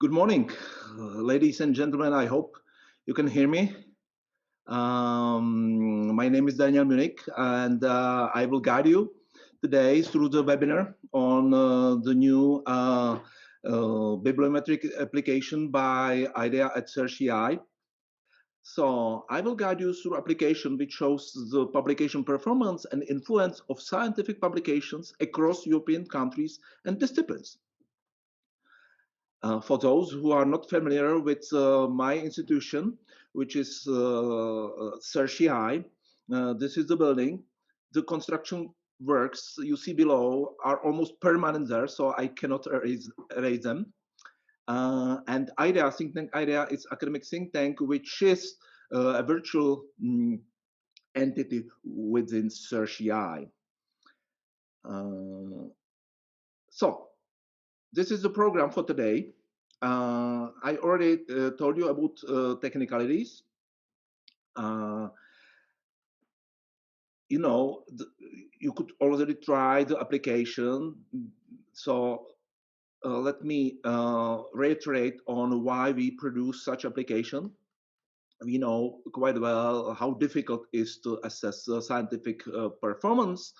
Good morning, ladies and gentlemen. I hope you can hear me. My name is Daniel Munich, and I will guide you today through the webinar on the new bibliometric application by IDEA at CERGE-EI. So I will guide you through application which shows the publication performance and influence of scientific publications across European countries and disciplines. For those who are not familiar with my institution, which is CERGE-EI, this is the building. The construction works you see below are almost permanent there, so I cannot erase them. And IDEA, think tank IDEA, is academic think tank, which is a virtual entity within CERGE-EI. So this is the program for today. I already told you about technicalities. You could already try the application. So let me reiterate on why we produce such application. We know quite well how difficult it is to assess scientific performance.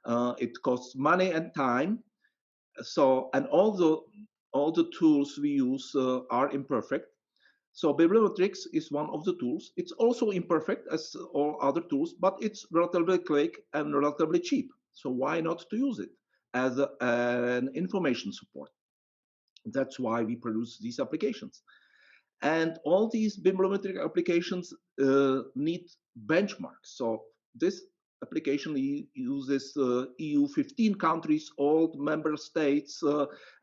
It costs money and time. So, and all the tools we use are imperfect. So bibliometrics is one of the tools. It's also imperfect as all other tools, but it's relatively quick and relatively cheap. So why not to use it as an information support? That's why we produce these applications. And all these bibliometric applications need benchmarks. So this application uses EU 15 countries, all member states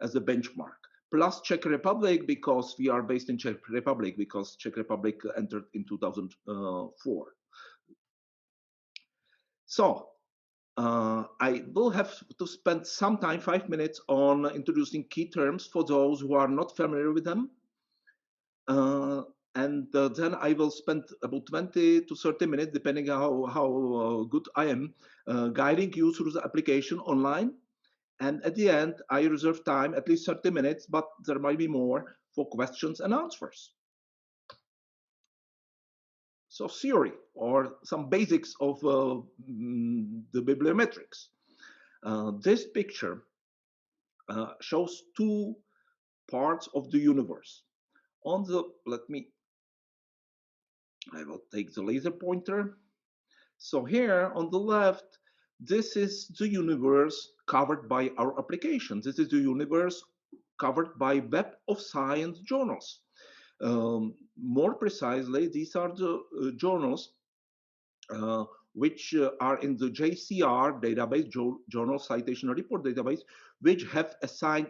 as a benchmark, plus Czech Republic, because we are based in Czech Republic, because Czech Republic entered in 2004. So I will have to spend some time, 5 minutes, on introducing key terms for those who are not familiar with them. And then I will spend about 20 to 30 minutes, depending on how good I am, guiding you through the application online. And at the end, I reserve time, at least 30 minutes, but there might be more, for questions and answers. So theory, or some basics of the bibliometrics. This picture shows two parts of the universe. On the, I will take the laser pointer. So here on the left, this is the universe covered by our application. This is the universe covered by Web of Science journals. More precisely, these are the journals which are in the JCR database, Journal Citation Report database, which have assigned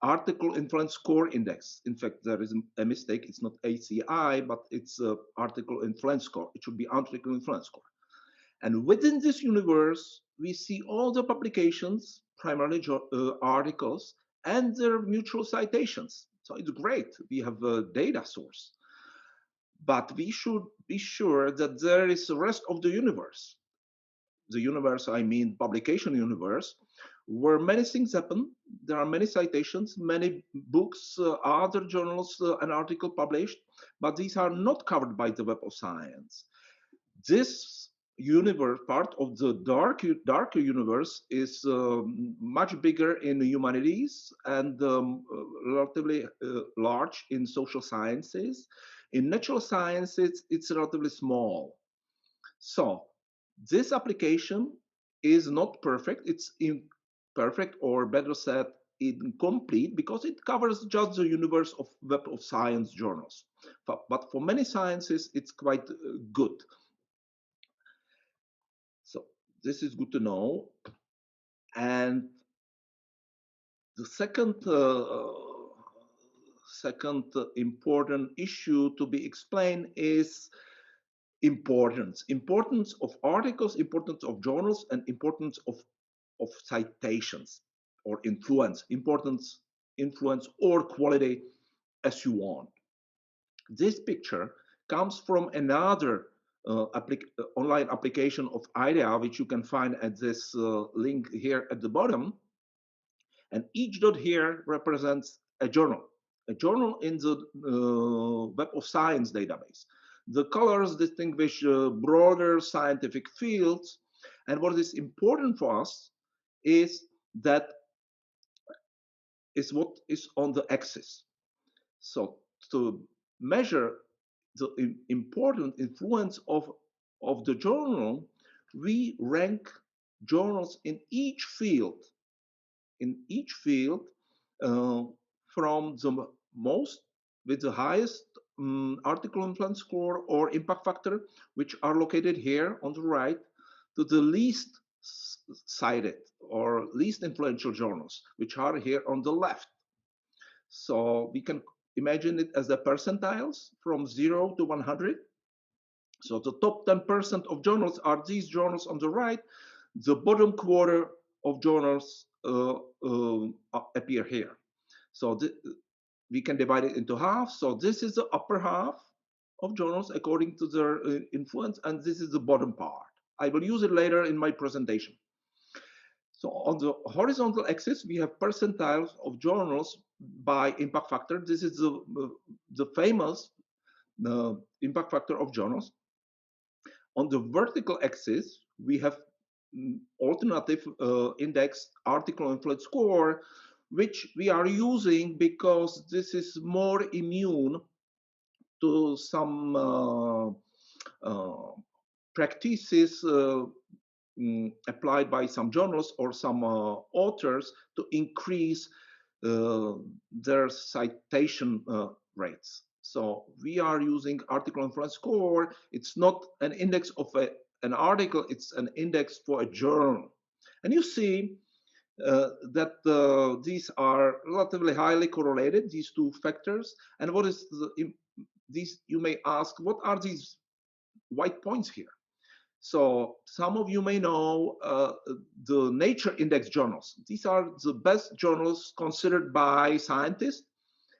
article influence score index. In fact, there is a mistake. It's not ACI, but it's article influence score. It should be article influence score. And within this universe, we see all the publications, primarily articles, and their mutual citations. So it's great. We have a data source. But we should be sure that there is the rest of the universe. The universe, I mean publication universe, where many things happen. There are many citations, many books, other journals, and articles published, but these are not covered by the Web of Science. This universe, part of the darker universe, is much bigger in humanities and relatively large in social sciences. In natural sciences, it's relatively small. So this application is not perfect. It's imperfect, or better said, incomplete, because it covers just the universe of Web of Science journals. But for many sciences, it's quite good. So this is good to know. And the second important issue to be explained is importance of articles, importance of journals, and importance of citations, or influence, or quality, as you want. This picture comes from another online application of IDEA, which you can find at this link here at the bottom. And each dot here represents a journal. a journal in the Web of Science database. The colors distinguish broader scientific fields, and what is important for us is that is what is on the axis. So to measure the important influence of the journal, we rank journals in each field uh, from the most with the highest article influence score or impact factor, which are located here on the right, to the least cited or least influential journals, which are here on the left. So we can imagine it as the percentiles from 0 to 100. So the top 10% of journals are these journals on the right. The bottom quarter of journals appear here. So we can divide it into half. So this is the upper half of journals according to their influence, and this is the bottom part. I will use it later in my presentation. So on the horizontal axis, we have percentiles of journals by impact factor. This is the famous impact factor of journals. On the vertical axis, we have alternative index article influence score, which we are using because this is more immune to some practices applied by some journals or some authors to increase their citation rates. So we are using article influence score. It's not an index of an article, it's an index for a journal. And you see that these are relatively highly correlated, these two factors. And what is these, you may ask, what are these white points here? So some of you may know the Nature Index journals. These are the best journals considered by scientists.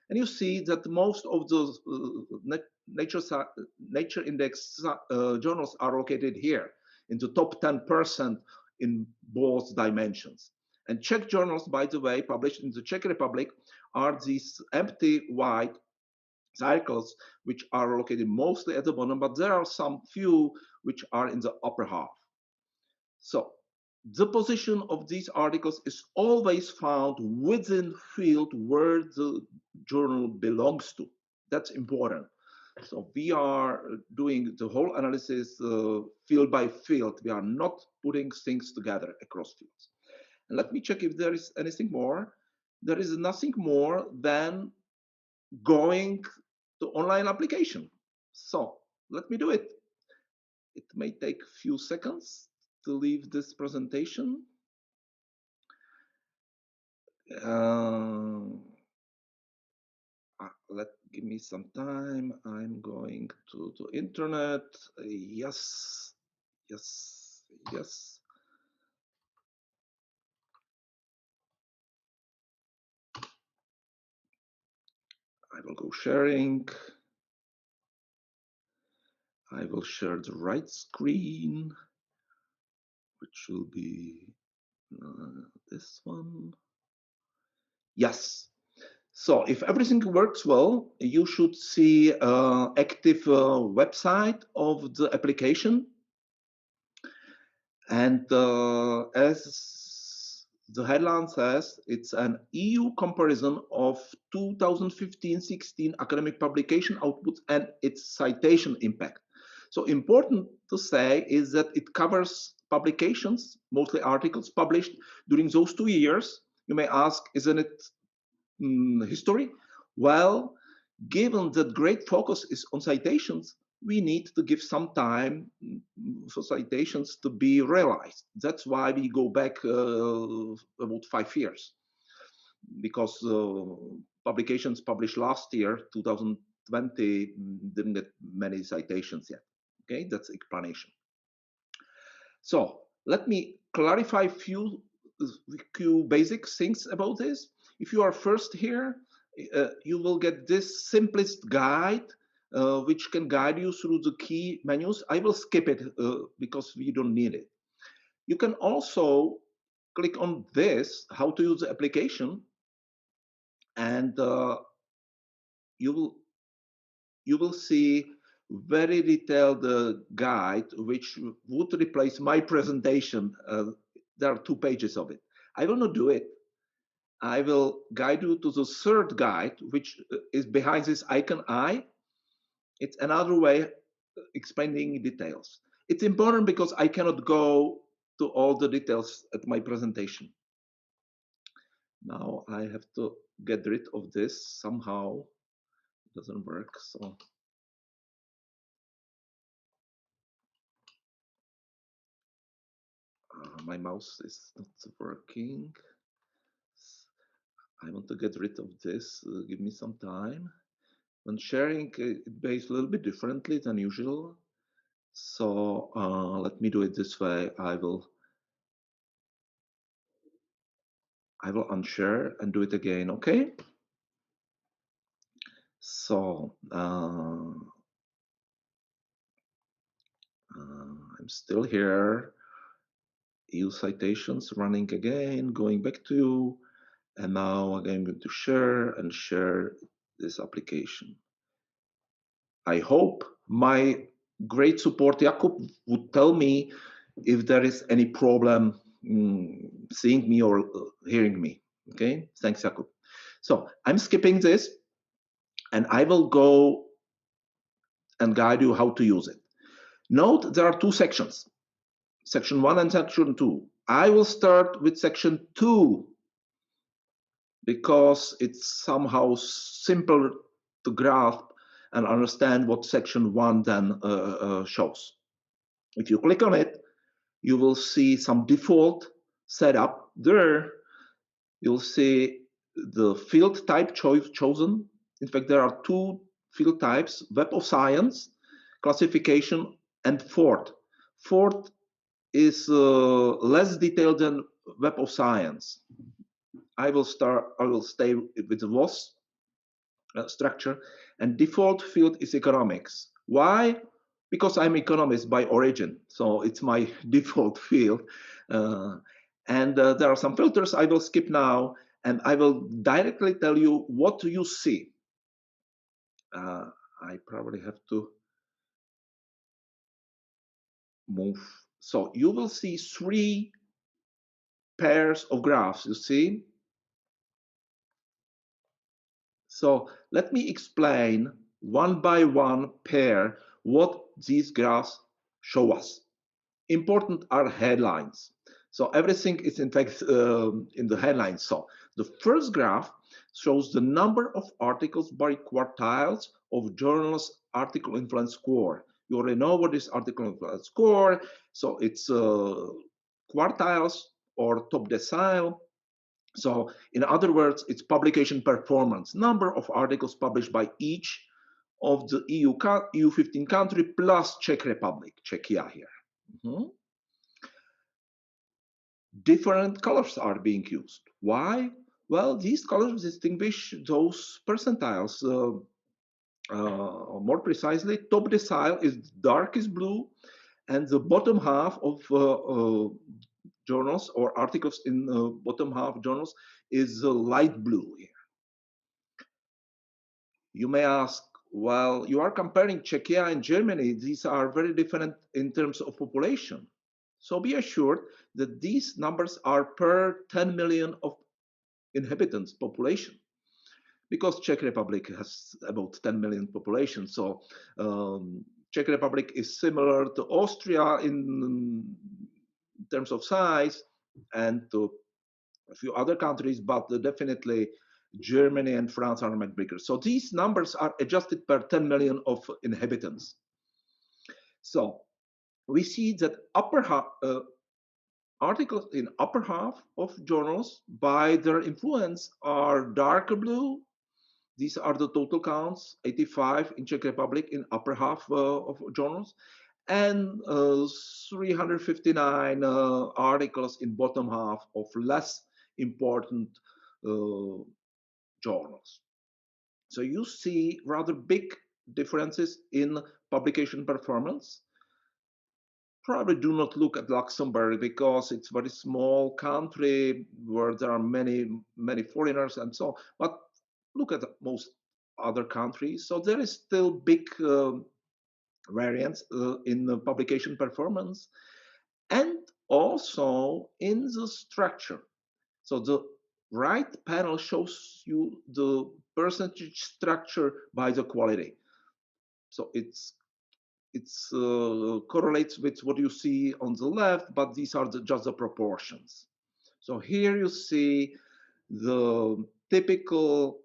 And you see that most of the Nature Index journals are located here in the top 10% in both dimensions. And Czech journals, by the way, published in the Czech Republic, are these empty white cycles, which are located mostly at the bottom, but there are some few which are in the upper half. So the position of these articles is always found within field where the journal belongs to. That's important. So we are doing the whole analysis field by field. We are not putting things together across fields. And let me check if there is anything more. There is nothing more than going to online application. So let me do it. It may take a few seconds to leave this presentation. Give me some time. I'm going to internet. Yes, yes, yes. I will go sharing. I will share the right screen, which will be this one. Yes. So if everything works well, you should see active website of the application. And as the headline says, it's an EU comparison of 2015-16 academic publication outputs and its citation impact. So important to say is that it covers publications, mostly articles published during those 2 years. You may ask, isn't it history? Well, given that great focus is on citations, we need to give some time for citations to be realized. That's why we go back about 5 years, because publications published last year, 2020, didn't get many citations yet. Okay, that's explanation. So let me clarify a few basic things about this. If you are first here, you will get this simplest guide, which can guide you through the key menus. I will skip it because we don't need it. You can also click on this, how to use the application, and you will see very detailed guide which would replace my presentation. There are 2 pages of it. I will not do it. I will guide you to the third guide, which is behind this icon I. It's another way explaining details. It's important because I cannot go to all the details at my presentation. Now I have to get rid of this somehow. It doesn't work. So my mouse is not working. I want to get rid of this. Give me some time. When sharing, it behaves a little bit differently than usual. So let me do it this way. I will unshare and do it again. Okay. So I'm still here. Use citations running again, going back to you. And now again, I'm going to share this application. I hope my great support Jakub would tell me if there is any problem seeing me or hearing me. Okay, thanks, Jakub. So I'm skipping this and I will go and guide you how to use it. Note there are 2 sections, section 1 and section 2. I will start with section 2 because it's somehow simpler to grasp and understand what section 1 then shows. If you click on it, you will see some default setup there. You'll see the field type chosen. In fact, there are 2 field types, Web of Science, classification, and Fort. Fort is less detailed than Web of Science. I will stay with the WOS structure, and default field is economics. Why? Because I'm economist by origin, so it's my default field. And there are some filters I will skip now, and I will directly tell you what you see. I probably have to move. So you will see 3 pairs of graphs, you see? So let me explain one by one pair what these graphs show us. Important are headlines. So everything is in fact in the headlines. So the first graph shows the number of articles by quartiles of journals article influence score. You already know what is article influence score. So it's quartiles or top decile. So in other words, it's publication performance, number of articles published by each of the EU 15 country plus Czech Republic, Czechia here. Different colors are being used. Why? Well, these colors distinguish those percentiles. More precisely, top decile is darkest blue, and the bottom half of journals or articles in bottom half journals is light blue here. You may ask, well, you are comparing Czechia and Germany. These are very different in terms of population. So be assured that these numbers are per 10 million of inhabitants population, because Czech Republic has about 10 million population. So Czech Republic is similar to Austria in terms of size and to a few other countries, but definitely Germany and France are much bigger. So these numbers are adjusted per 10 million of inhabitants. So we see that articles in upper half of journals by their influence are darker blue. These are the total counts, 85 in Czech Republic in upper half of journals, and 359 articles in bottom half of less important journals. So you see rather big differences in publication performance. Probably do not look at Luxembourg because it's a very small country where there are many foreigners and so on. But look at most other countries. So there is still big variance in the publication performance and also in the structure. So the right panel shows you the percentage structure by the quality. So it's correlates with what you see on the left, but these are just the proportions. So here you see the typical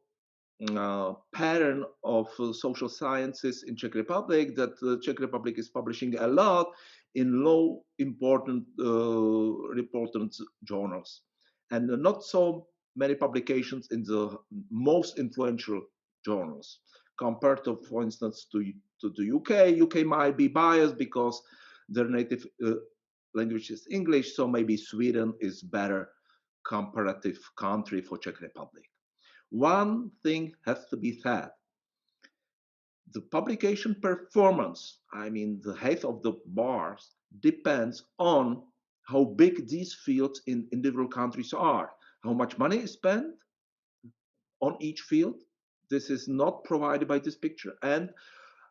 pattern of social sciences in Czech Republic, that the Czech Republic is publishing a lot in low important reported journals and not so many publications in the most influential journals compared to, for instance, to the UK. UK might be biased because their native language is English, so maybe Sweden is better comparative country for Czech Republic. One thing has to be said. The publication performance, I mean the height of the bars, depends on how big these fields in individual countries are, how much money is spent on each field. This is not provided by this picture, and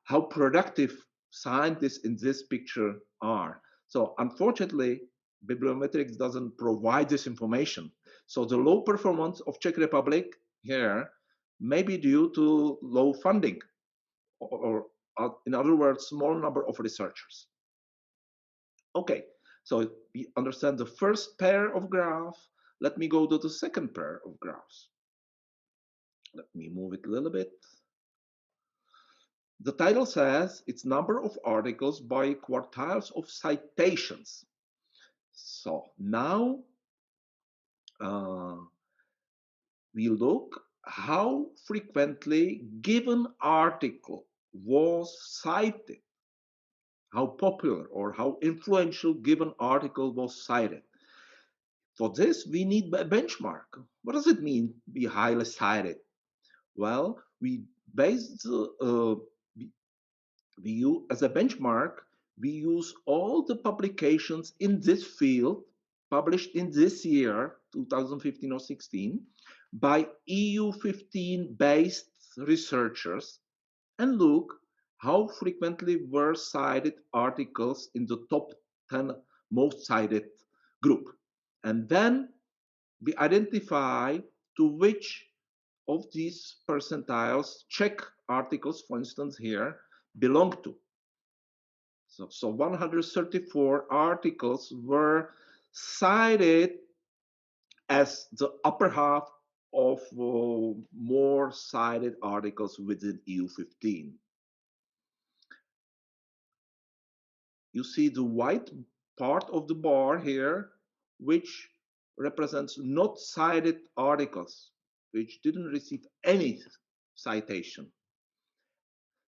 how productive scientists in this picture are. So unfortunately, bibliometrics doesn't provide this information. So the low performance of Czech Republic here may be due to low funding, or in other words, small number of researchers. Okay, so we understand the first pair of graphs. Let me go to the second pair of graphs. Let me move it a little bit. The title says it's number of articles by quartiles of citations. So now we look how frequently given article was cited, how popular or how influential given article was cited. For this, we need a benchmark. What does it mean, be highly cited? Well, we base as a benchmark, we use all the publications in this field published in this year, 2015 or 16, by EU15 based researchers, and look how frequently were cited articles in the top 10 most cited group. And then we identify to which of these percentiles Czech articles, for instance, here belong to. So 134 articles were cited as the upper half of more cited articles within EU15. You see the white part of the bar here, which represents not cited articles, which didn't receive any citation.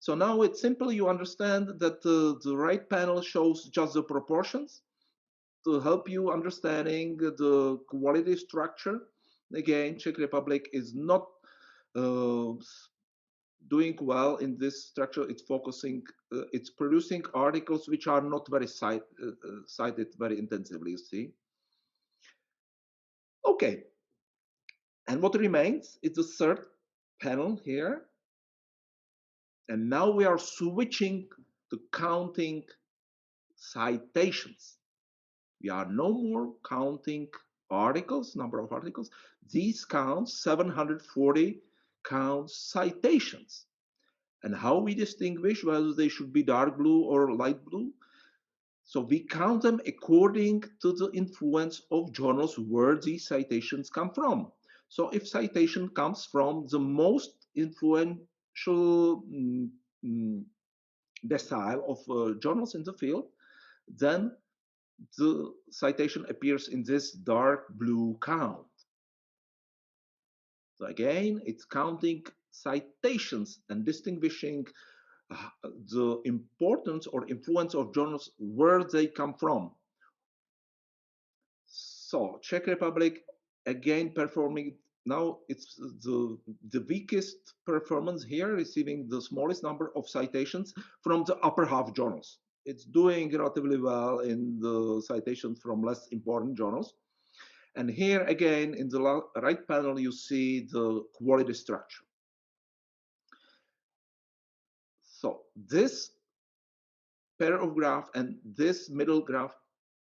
So now it's simple. You understand that the right panel shows just the proportions to help you understanding the quality structure. Again, Czech Republic is not doing well in this structure. It's focusing, it's producing articles which are not very cited very intensively, you see. Okay, and what remains is the third panel here. And now we are switching to counting citations. We are no more counting articles, number of articles. These counts, 740 counts citations. And how we distinguish whether they should be dark blue or light blue? So we count them according to the influence of journals where these citations come from. So if citation comes from the most influential decile of journals in the field, then the citation appears in this dark blue count. So again, it's counting citations and distinguishing the importance or influence of journals where they come from. So Czech Republic again performing, now it's the weakest performance here, receiving the smallest number of citations from the upper half journals. It's doing relatively well in the citations from less important journals. And here again, in the right panel, you see the quality structure. So this pair of graph and this middle graph,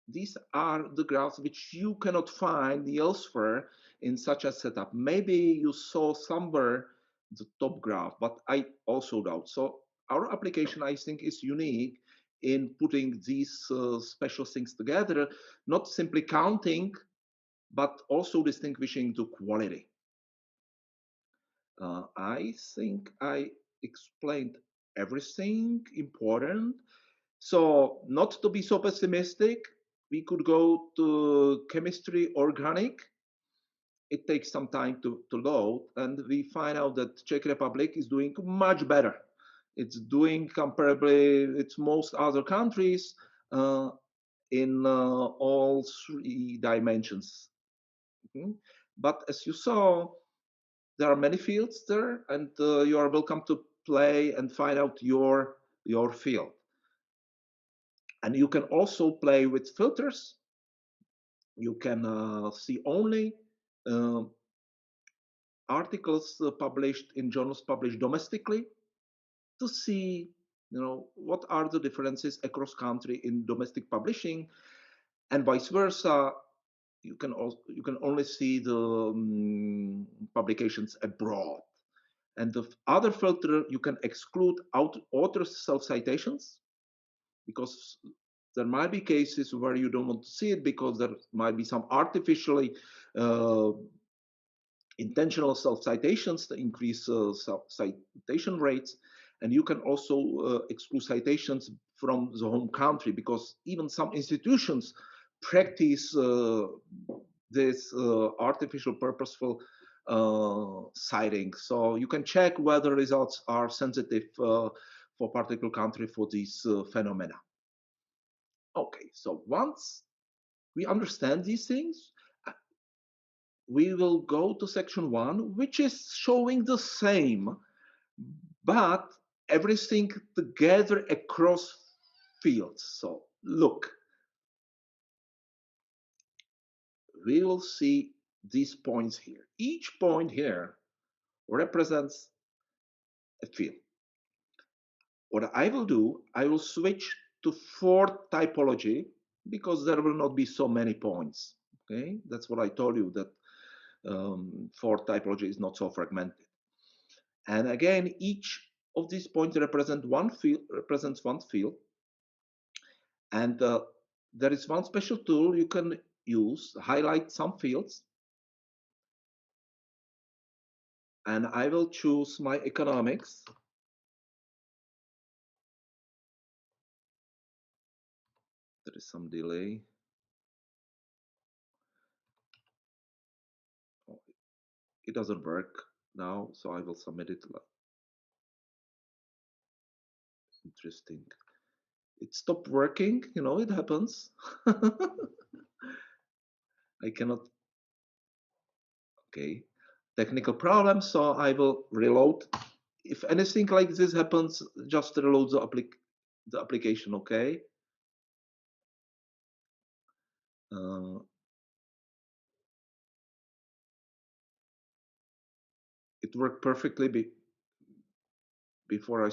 these are the graphs which you cannot find elsewhere in such a setup. Maybe you saw somewhere the top graph, but I also doubt. So our application, I think, is unique in putting these special things together, not simply counting, but also distinguishing the quality. I think I explained everything important. So not to be so pessimistic, we could go to chemistry organic. It takes some time to load, and we find out that Czech Republic is doing much better. It's doing comparably with most other countries in all three dimensions. Mhm. But as you saw, there are many fields there, and you are welcome to play and find out your field. And you can also play with filters. You can see only uh, articles published in journals published domestically to see, what are the differences across country in domestic publishing, and vice versa. You can only see the publications abroad. And the other filter, you can exclude authors' self-citations, because there might be cases where you don't want to see it because there might be some artificially uh, intentional self-citations to increase citation rates. And you can also exclude citations from the home country, because even some institutions practice this artificial purposeful citing. So you can check whether results are sensitive for particular country for these phenomena. Okay, so once we understand these things, we will go to section 1, which is showing the same, but everything together across fields. So look, we will see these points here. Each point here represents a field. What I will do, I will switch to fourth typology, because there will not be so many points. Okay, that's what I told you, that fourth typology is not so fragmented. And again, each of these points represents one field. And there is one special tool you can use, highlight some fields. And I will choose my economics. There is some delay. Oh, it doesn't work now, so I will submit it. Interesting. It stopped working, it happens. I cannot. Okay, technical problem, so I will reload. If anything like this happens, just reload the application, okay? Uh, it worked perfectly before I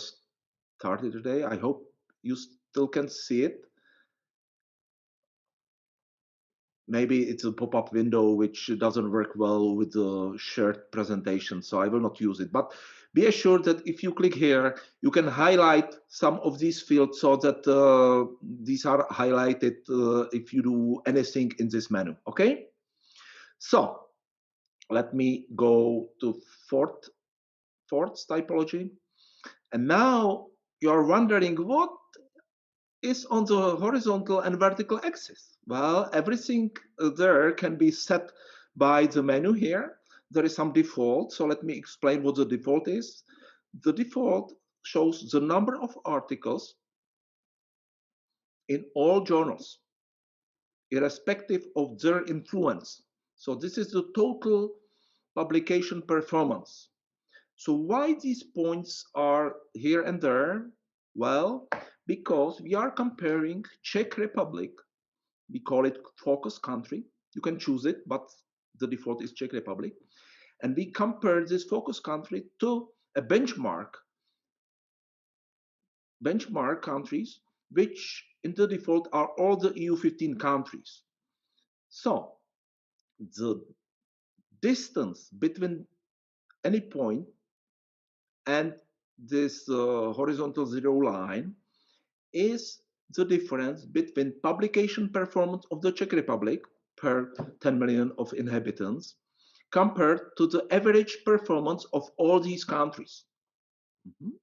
started today. I hope you still can see it. Maybe it's a pop-up window which doesn't work well with the shared presentation, so I will not use it. But be assured that if you click here, you can highlight some of these fields so that these are highlighted if you do anything in this menu, okay? So let me go to fourth typology. And now you're wondering, what is on the horizontal and vertical axis? Well, everything there can be set by the menu here. There is some default, so let me explain what the default is. The default shows the number of articles in all journals, irrespective of their influence. So this is the total publication performance. So why these points are here and there? Well, because we are comparing Czech Republic. We call it focus country. You can choose it, but the default is Czech Republic. And we compare this focus country to a benchmark benchmark countries, which in the default are all the EU 15 countries. So the distance between any point and this horizontal zero line is the difference between publication performance of the Czech Republic per 10 million of inhabitants compared to the average performance of all these countries. Mhm.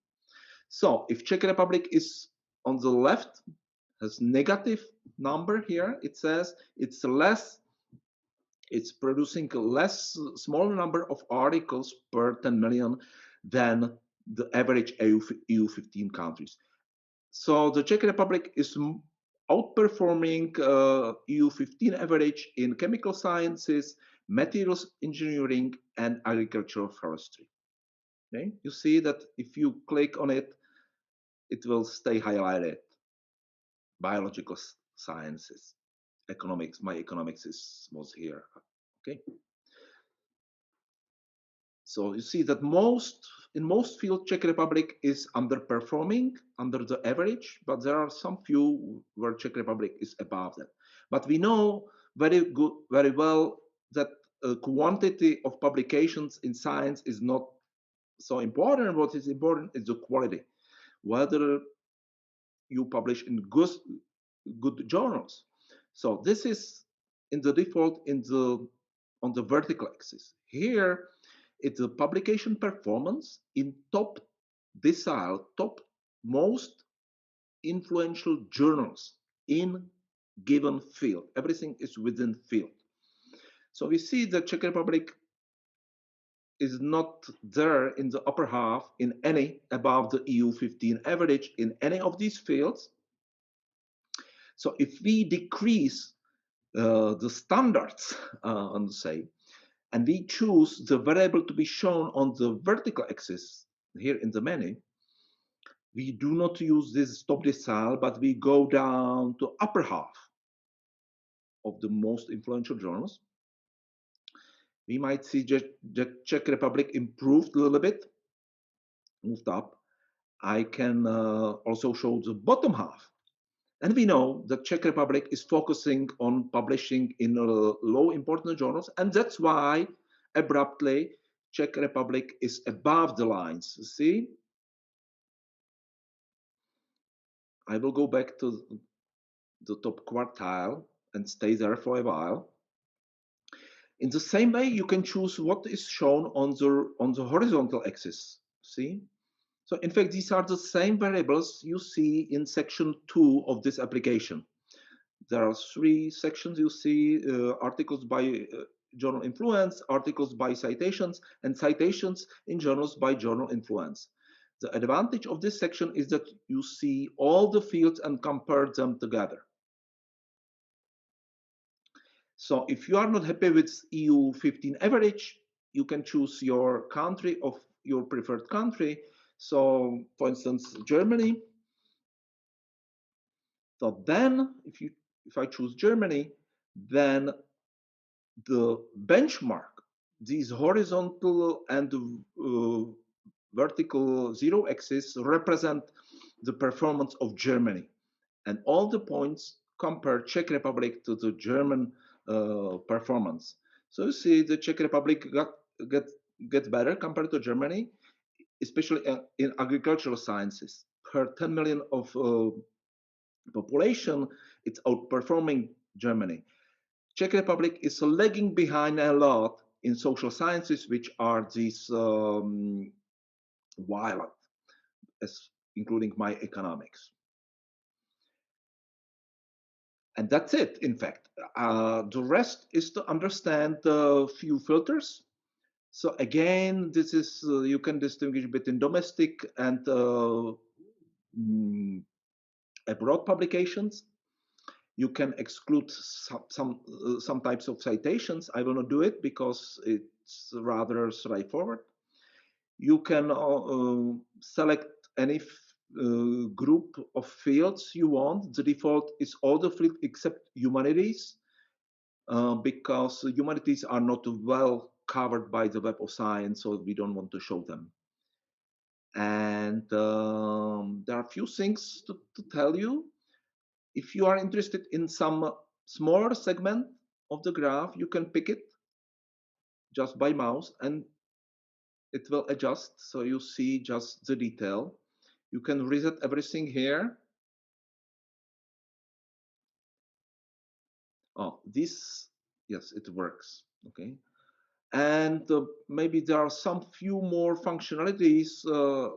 So if Czech Republic is on the left, has negative number here, it says it's producing a less small number of articles per 10 million than the average EU 15 countries. So the Czech Republic is outperforming EU 15 average in chemical sciences, materials engineering, and agricultural forestry. Okay? You see that if you click on it, it will stay highlighted. Biological sciences, economics, my economics was here. Okay. So you see that in most fields, Czech Republic is underperforming under the average, but there are some few where Czech Republic is above that. But we know very well that quantity of publications in science is not so important. What is important is the quality, whether you publish in good journals. So this is in the default on the vertical axis. Here, it's the publication performance in top decile, top most influential journals in given field. Everything is within field. So we see that Czech Republic is not there in the upper half in any above the EU 15 average in any of these fields. So if we decrease the standards on say, and we choose the variable to be shown on the vertical axis here in the menu, we do not use this top decile, but we go down to upper half of the most influential journals. We might see that Czech Republic improved a little bit, moved up. I can also show the bottom half. And we know that Czech Republic is focusing on publishing in low important journals, and that's why abruptly Czech Republic is above the lines. See, I will go back to the top quartile and stay there for a while. In the same way, you can choose what is shown on the horizontal axis. See, so in fact, these are the same variables you see in section 2 of this application. There are 3 sections you see, articles by journal influence, articles by citations, and citations in journals by journal influence. The advantage of this section is that you see all the fields and compare them together. So if you are not happy with EU 15 average, you can choose your country of your preferred country. So for instance, Germany. So then if I choose Germany, then the benchmark, these horizontal and vertical zero axis represent the performance of Germany. And all the points compare Czech Republic to the German performance. So you see the Czech Republic gets better compared to Germany, especially in agricultural sciences. Per 10 million of population, it's outperforming Germany. Czech Republic is lagging behind a lot in social sciences, which are these violent, as including my economics. And that's it, in fact. The rest is to understand a few filters. So again, this is, you can distinguish between domestic and abroad publications. You can exclude some types of citations. I will not do it because it's rather straightforward. You can select any group of fields you want. The default is all the fields except humanities, because humanities are not well covered by the Web of Science, so we don't want to show them. And there are a few things to tell you. If you are interested in some smaller segment of the graph, you can pick it just by mouse and it will adjust. So you see just the detail. You can reset everything here. Oh, this, yes, it works. Okay. And maybe there are some few more functionalities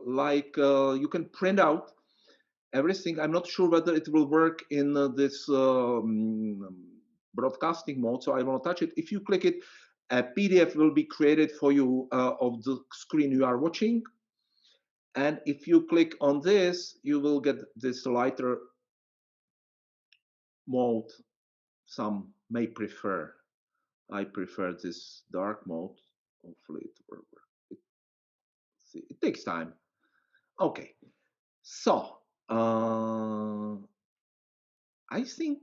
like you can print out everything. I'm not sure whether it will work in this broadcasting mode, so I won't touch it. If you click it, a PDF will be created for you of the screen you are watching. And if you click on this, you will get this lighter mode. Some may prefer. I prefer this dark mode. Hopefully it will work. It takes time. Okay, so I think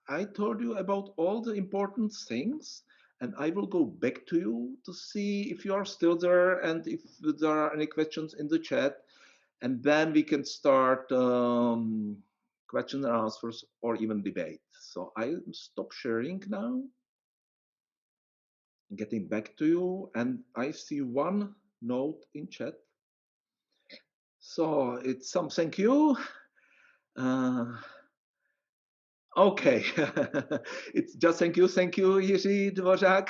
I told you about all the important things, and I will go back to you to see if you are still there and if there are any questions in the chat, and then we can start question and answers or even debate. So I stop sharing now, getting back to you, and I see one note in chat. So it's some thank you. Okay, it's just thank you, Jiří Dvořák.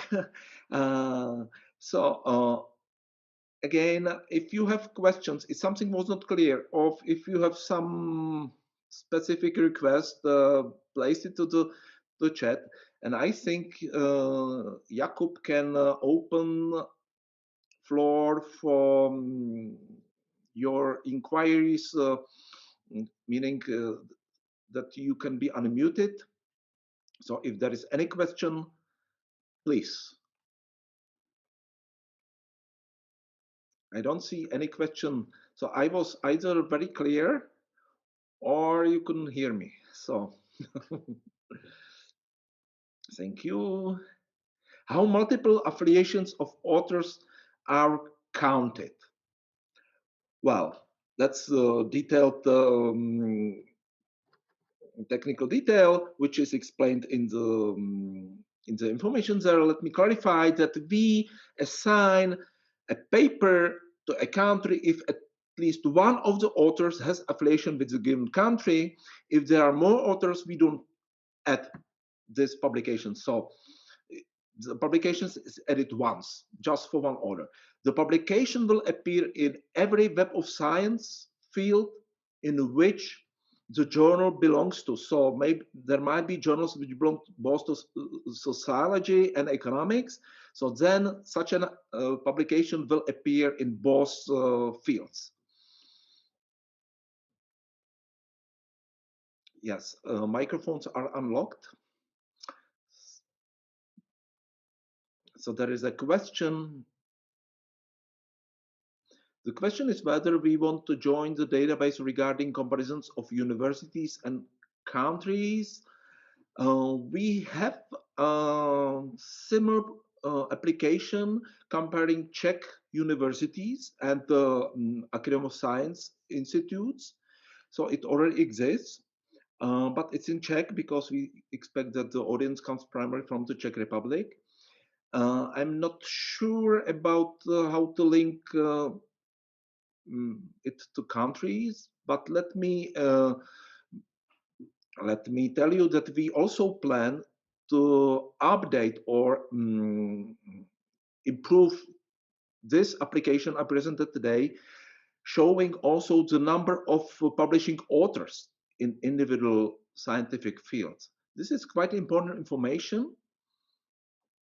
Again, if you have questions, if something was not clear, or if you have some specific request, place it to the chat. And I think Jakub can open floor for your inquiries, meaning that you can be unmuted. So if there is any question, please. I don't see any question. So I was either very clear or you couldn't hear me. So thank you. How multiple affiliations of authors are counted? Well, that's detailed technical detail, which is explained in the information there. Let me clarify that we assign a paper to a country if at least one of the authors has affiliation with the given country. If there are more authors, we don't add this publication. So the publications is added once, just for one author. The publication will appear in every Web of Science field in which the journal belongs to. So maybe there might be journals which belong both to sociology and economics. So then such a publication will appear in both fields. Yes, microphones are unlocked. So there is a question. The question is whether we want to join the database regarding comparisons of universities and countries. We have a similar application comparing Czech universities and the Academy of Science institutes. So it already exists, but it's in Czech because we expect that the audience comes primarily from the Czech Republic. I'm not sure about how to link it to countries, but let me tell you that we also plan to update or improve this application I presented today, showing also the number of publishing authors in individual scientific fields. This is quite important information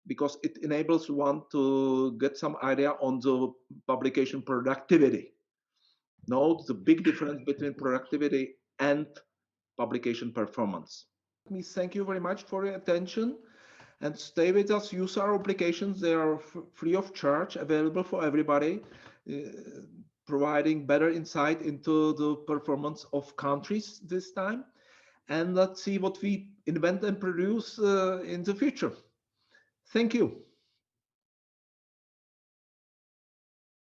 because it enables one to get some idea on the publication productivity. Note the big difference between productivity and publication performance. Let me thank you very much for your attention and stay with us. Use our applications. They are free of charge, available for everybody, providing better insight into the performance of countries this time. And let's see what we invent and produce in the future. Thank you.